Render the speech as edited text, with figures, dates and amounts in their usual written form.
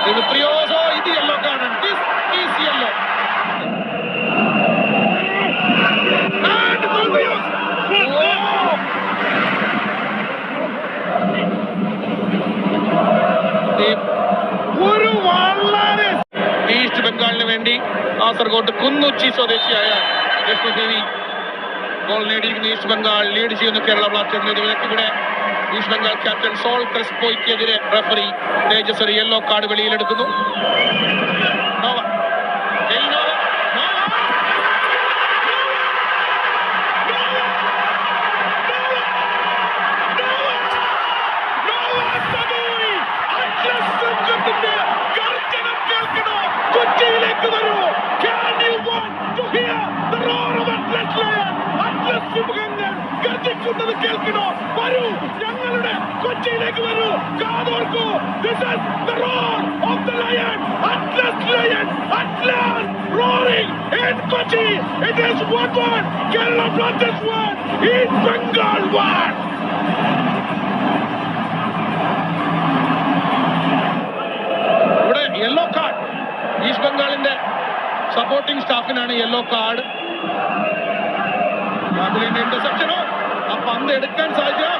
Dimitrios, ഇത് yellow card. This is yellow. And Dimitrios. ഒരു വളരെ ഈസ്റ്റ് ബംഗാളിന് വേണ്ടി കാസർഗോഡ് കുന്നുച്ചി സ്വദേശിയായ ലക്ഷ്മി ഗോൾ നേടിയിരിക്കുന്ന ഈസ്റ്റ് ബംഗാൾ ലീഡ് ചെയ്യുന്ന കേരള ബ്ലാസ്റ്റേഴ്സിന് ഇവിടെ ഈസ്റ്റ് ബംഗാൾ ക്യാപ്റ്റൻ സോൾ ക്രിസ്പോയ്ക്കെതിരെ റഫറി തേജസ് ഒരു യെല്ലോ കാർഡ് വെളിയിലെടുക്കുന്നു. കൊച്ചിയിലേക്ക് വരൂ. Can you want to hear the roar of Atlas Lion? Atlas സിംഹങ്ങൾ ഗർജിക്കുന്നത് കേൾക്കണോ? വരൂ, ഞങ്ങളുടെ കൊച്ചിയിലേക്ക് വരൂ, കാതോർക്കൂ. This is the roar of the lion. Atlas Lion, Atlas roaring in Kochi. It is 1-1. Kerala Blasters 1, East Bengal 1. ഇവിടെ yellow card. East ബംഗാളിന്റെ supporting സ്റ്റാഫിനാണ് yellow card. രാഹുലിന്റെ ഇന്റർസെപ്ഷനോ ആ പന്ത് എടുക്കാൻ സാധിക്കുക.